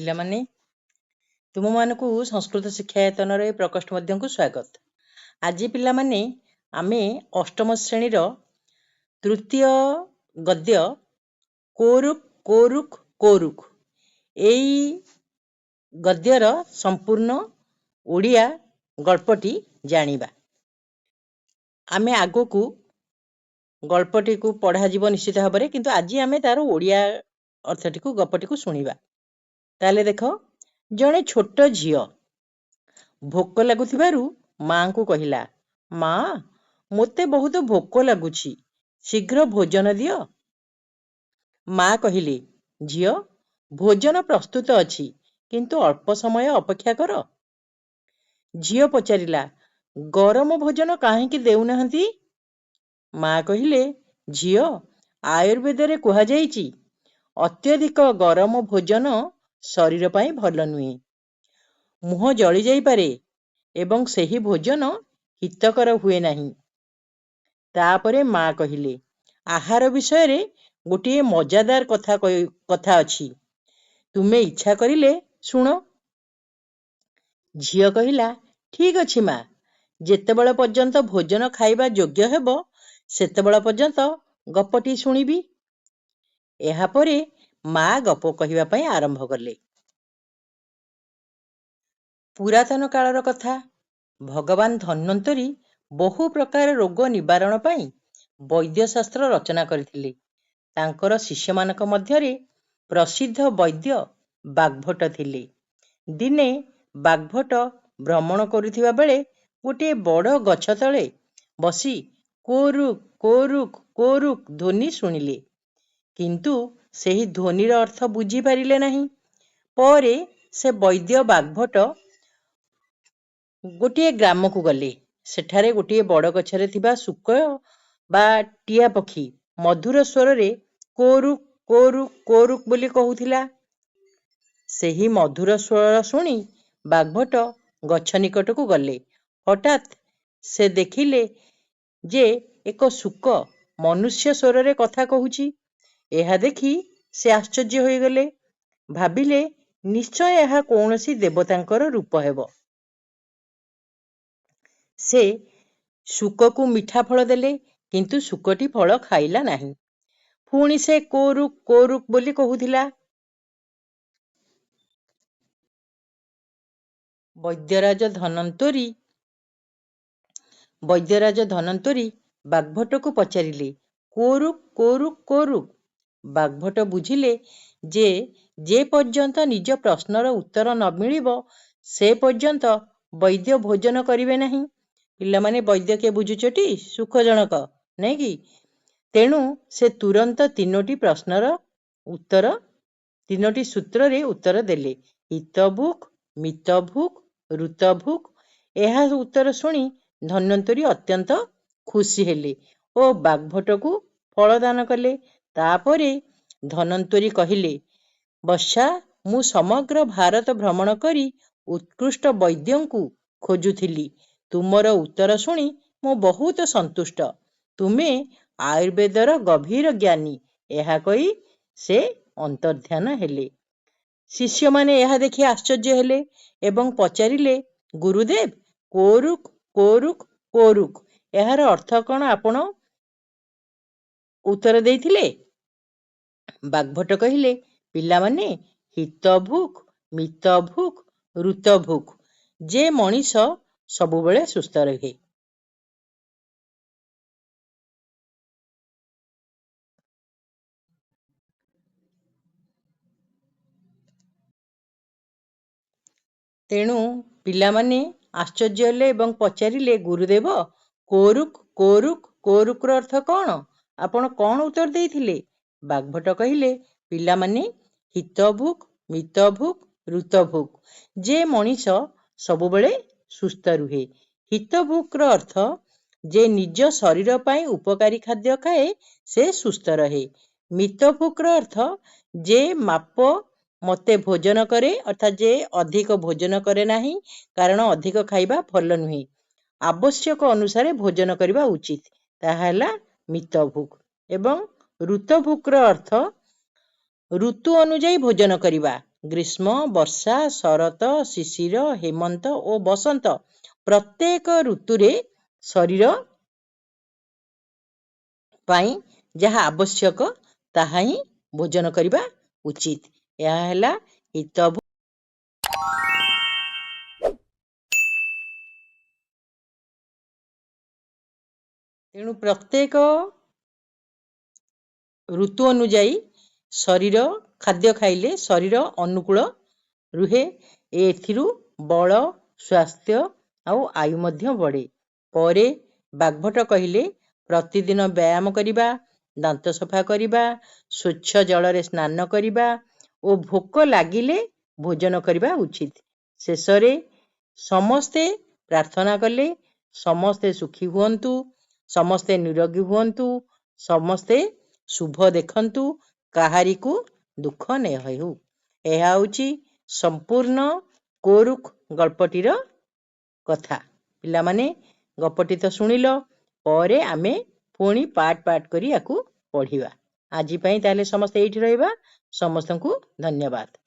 ପିଲାମାନେ ତୁମମାନଙ୍କୁ ସଂସ୍କୃତ ଶିକ୍ଷାୟତନର ଏ ପ୍ରକୋଷ୍ଠ ମଧ୍ୟକୁ ସ୍ୱାଗତ। ଆଜି ପିଲାମାନେ ଆମେ ଅଷ୍ଟମ ଶ୍ରେଣୀର ତୃତୀୟ ଗଦ୍ୟ କୋରୁକ୍ କୋରୁକ୍ କୋରୁକ୍ ଏଇ ଗଦ୍ୟର ସମ୍ପୂର୍ଣ୍ଣ ଓଡ଼ିଆ ଗଳ୍ପଟି ଜାଣିବା। ଆମେ ଆଗକୁ ଗଳ୍ପଟିକୁ ପଢ଼ାଯିବ ନିଶ୍ଚିତ ଭାବରେ, କିନ୍ତୁ ଆଜି ଆମେ ତାର ଓଡ଼ିଆ ଅର୍ଥଟିକୁ ଗପଟିକୁ ଶୁଣିବା। ତାହେଲେ ଦେଖ, ଜଣେ ଛୋଟ ଝିଅ ଭୋକ ଲାଗୁଥିବାରୁ ମାଙ୍କୁ କହିଲା, ମା, ମୋତେ ବହୁତ ଭୋକ ଲାଗୁଛି, ଶୀଘ୍ର ଭୋଜନ ଦିଅ। ମା କହିଲେ, ଝିଅ, ଭୋଜନ ପ୍ରସ୍ତୁତ ଅଛି, କିନ୍ତୁ ଅଳ୍ପ ସମୟ ଅପେକ୍ଷା କର। ଝିଅ ପଚାରିଲା, ଗରମ ଭୋଜନ କାହିଁକି ଦେଉନାହାନ୍ତି? ମା କହିଲେ, ଝିଅ, ଆୟୁର୍ବେଦରେ କୁହାଯାଇଛି ଅତ୍ୟଧିକ ଗରମ ଭୋଜନ ଶରୀର ପାଇଁ ଭଲ ନୁହେଁ। ମୁହଁ ଜଳି ଯାଇପାରେ ଏବଂ ସେହି ଭୋଜନ ହିତକର ହୁଏ ନାହିଁ। ତାପରେ ମା କହିଲେ, ଆହାର ବିଷୟରେ ଗୋଟିଏ ମଜାଦାର କଥା ଅଛି, ତୁମେ ଇଚ୍ଛା କରିଲେ ଶୁଣ। ଝିଅ କହିଲା, ଠିକ୍ ଅଛି ମା, ଯେତେବେଳେ ପର୍ଯ୍ୟନ୍ତ ଭୋଜନ ଖାଇବା ଯୋଗ୍ୟ ହେବ ସେତେବେଳେ ପର୍ଯ୍ୟନ୍ତ ଗପଟି ଶୁଣିବି। ଏହାପରେ ମା ଗପ କହିବା ପାଇଁ ଆରମ୍ଭ କଲେ। ପୁରାତନ କାଳର କଥା। ଭଗବାନ ଧନ୍ୱନ୍ତରୀ ବହୁ ପ୍ରକାର ରୋଗ ନିବାରଣ ପାଇଁ ବୈଦ୍ୟଶାସ୍ତ୍ର ରଚନା କରିଥିଲେ। ତାଙ୍କର ଶିଷ୍ୟମାନଙ୍କ ମଧ୍ୟରେ ପ୍ରସିଦ୍ଧ ବୈଦ୍ୟ ବାଗ୍ଭଟ ଥିଲେ। ଦିନେ ବାଗ୍ଭଟ ଭ୍ରମଣ କରୁଥିବା ବେଳେ ଗୋଟିଏ ବଡ଼ ଗଛ ତଳେ ବସି କୋରୁକ୍ କୋରୁକ୍ କୋରୁକ୍ ଧ୍ୱନି ଶୁଣିଲେ, କିନ୍ତୁ ସେହି ଧ୍ୱନିର ଅର୍ଥ ବୁଝିପାରିଲେ ନାହିଁ। ପରେ ସେ ବୈଦ୍ୟ ବାଗ୍ଭଟ ଗୋଟିଏ ଗ୍ରାମକୁ ଗଲେ। ସେଠାରେ ଗୋଟିଏ ବଡ଼ ଗଛରେ ଥିବା ଶୁକ ବା ଟିଆ ପକ୍ଷୀ ମଧୁର ସ୍ୱରରେ କୋରୁକ୍ କୋରୁକ୍ କୋରୁକ୍ ବୋଲି କହୁଥିଲା। ସେହି ମଧୁର ସ୍ୱର ଶୁଣି ବାଗ୍ଭଟ ଗଛ ନିକଟକୁ ଗଲେ। ହଠାତ୍ ସେ ଦେଖିଲେ ଯେ ଏକ ଶୁକ ମନୁଷ୍ୟ ସ୍ୱରରେ କଥା କହୁଛି। ଏହା ଦେଖି ସେ ଆଶ୍ଚର୍ଯ୍ୟ ହୋଇଗଲେ। ଭାବିଲେ, ନିଶ୍ଚୟ ଏହା କୌଣସି ଦେବତାଙ୍କର ରୂପ ହେବ। ସେ ଶୁକକୁ ମିଠା ଫଳ ଦେଲେ, କିନ୍ତୁ ଶୁକଟି ଫଳ ଖାଇଲା ନାହିଁ। ପୁଣି ସେ କୋରୁକ୍ କୋରୁକ୍ ବୋଲି କହୁଥିଲା। ବୈଦ୍ୟରାଜ ଧନ୍ୱନ୍ତରୀ ବାଗ୍ଭଟକୁ ପଚାରିଲେ, କୋରୁକ୍ କୋରୁକ୍ କୋରୁକ୍? ବାଗ୍ଭଟ ବୁଝିଲେ ଯେ ପର୍ଯ୍ୟନ୍ତ ନିଜ ପ୍ରଶ୍ନର ଉତ୍ତର ନ ମିଳିବ ସେ ପର୍ଯ୍ୟନ୍ତ ବୈଦ୍ୟ ଭୋଜନ କରିବେ ନାହିଁ। ପିଲାମାନେ, ବୈଦ୍ୟ କିଏ ବୁଝୁଛଟି? ସୁଖଜନକ, ନାଇଁ କି? ତେଣୁ ସେ ତୁରନ୍ତ ତିନୋଟି ସୂତ୍ରରେ ଉତ୍ତର ଦେଲେ, ହିତଭୁକ୍, ମିତଭୁକ୍, ଋତଭୁକ୍। ଏହା ଉତ୍ତର ଶୁଣି ଧନ୍ୱନ୍ତରୀ ଅତ୍ୟନ୍ତ ଖୁସି ହେଲେ ଓ ବାଗ୍ଭଟକୁ ଫଳ ଦାନ କଲେ। ତାପରେ ଧନ୍ୱନ୍ତରୀ କହିଲେ, ବତ୍ସା, ମୁଁ ସମଗ୍ର ଭାରତ ଭ୍ରମଣ କରି ଉତ୍କୃଷ୍ଟ ବୈଦ୍ୟଙ୍କୁ ଖୋଜୁଥିଲି। ତୁମର ଉତ୍ତର ଶୁଣି ମୁଁ ବହୁତ ସନ୍ତୁଷ୍ଟ। ତୁମେ ଆୟୁର୍ବେଦର ଗଭୀର ଜ୍ଞାନୀ। ଏହା କହି ସେ ଅନ୍ତର୍ଦ୍ଧାନ ହେଲେ। ଶିଷ୍ୟମାନେ ଏହା ଦେଖି ଆଶ୍ଚର୍ଯ୍ୟ ହେଲେ ଏବଂ ପଚାରିଲେ, ଗୁରୁଦେବ, କୋରୁକ୍ କୋରୁକ୍ କୋରୁକ୍ ଏହାର ଅର୍ଥ କ'ଣ ଆପଣ ଉତ୍ତର ଦେଇଥିଲେ? ବାଗ୍ଭଟ କହିଲେ, ପିଲାମାନେ, ହିତଭୁକ୍, ମିତଭୁକ୍, ଋତଭୁକ୍, ଯେ ମଣିଷ ସବୁବେଳେ ସୁସ୍ଥ ରହେ। ତେଣୁ ପିଲାମାନେ ଆଶ୍ଚର୍ଯ୍ୟ ହେଲେ ଏବଂ ପଚାରିଲେ, ଗୁରୁଦେବ, କୋରୁକ୍ କୋରୁକ୍ କୋରୁକ୍ର ଅର୍ଥ କ'ଣ? ଆପଣ କ'ଣ ଉତ୍ତର ଦେଇଥିଲେ? ବାଗ୍ଭଟ କହିଲେ, ପିଲାମାନେ, ହିତଭୁକ୍, ମିତଭୁକ୍, ଋତଭୁକ୍, ଯେ ମଣିଷ ସବୁବେଳେ ସୁସ୍ଥ ରୁହେ। ହିତଭୁକ୍ର ଅର୍ଥ ଯେ ନିଜ ଶରୀର ପାଇଁ ଉପକାରୀ ଖାଦ୍ୟ ଖାଏ ସେ ସୁସ୍ଥ ରହେ। ମିତଭୁକ୍ର ଅର୍ଥ ଯେ ମାପ ମତେ ଭୋଜନ କରେ, ଅର୍ଥାତ୍ ଯେ ଅଧିକ ଭୋଜନ କରେ ନାହିଁ, କାରଣ ଅଧିକ ଖାଇବା ଭଲ ନୁହେଁ। ଆବଶ୍ୟକ ଅନୁସାରେ ଭୋଜନ କରିବା ଉଚିତ, ତାହା ହେଲା ମିତଭୁକ୍। ଏବଂ ଋତଭୁକ୍ର ଅର୍ଥ ଋତୁ ଅନୁଯାୟୀ ଭୋଜନ କରିବା, ଗ୍ରୀଷ୍ମ, ବର୍ଷା, ଶରତ, ଶିଶିର, ହେମନ୍ତ ଓ ବସନ୍ତ ପ୍ରତ୍ୟେକ ଋତୁରେ ଶରୀର ପାଇଁ ଯାହା ଆବଶ୍ୟକ ତାହା ହିଁ ଭୋଜନ କରିବା ଉଚିତ। ଏହା ହେଲା ହିତଭୋଗ। ତେଣୁ ପ୍ରତ୍ୟେକ ଋତୁ ଅନୁଯାୟୀ ଶରୀର ଖାଦ୍ୟ ଖାଇଲେ ଶରୀର ଅନୁକୂଳ ରୁହେ। ଏଥିରୁ ବଳ, ସ୍ୱାସ୍ଥ୍ୟ ଆଉ ଆୟୁ ମଧ୍ୟ ବଢ଼େ। ପରେ ବାଗ୍ଭଟ କହିଲେ ପ୍ରତିଦିନ ବ୍ୟାୟାମ କରିବା, ଦାନ୍ତ ସଫା କରିବା, ସ୍ୱଚ୍ଛ ଜଳରେ ସ୍ନାନ କରିବା ଓ ଭୋକ ଲାଗିଲେ ଭୋଜନ କରିବା ଉଚିତ। ଶେଷରେ ସମସ୍ତେ ପ୍ରାର୍ଥନା କଲେ ସମସ୍ତେ ସୁଖୀ ହୁଅନ୍ତୁ, ସମସ୍ତେ ନିରୋଗୀ ହୁଅନ୍ତୁ, ସମସ୍ତେ ଶୁଭ ଦେଖନ୍ତୁ, କାହାରିକୁ ଦୁଃଖ ନ ହେଉ। ଏହା ହେଉଛି ସମ୍ପୂର୍ଣ୍ଣ କୋରୁଖ ଗଳ୍ପଟିର କଥା। ପିଲାମାନେ ଗପଟି ତ ଶୁଣିଲ, ପରେ ଆମେ ପୁଣି ପାର୍ଟ ପାର୍ଟ କରି ୟାକୁ ପଢ଼ିବା। ଆଜି ପାଇଁ ତାହେଲେ ସମସ୍ତେ ଏଇଠି ରହିବା। ସମସ୍ତଙ୍କୁ ଧନ୍ୟବାଦ।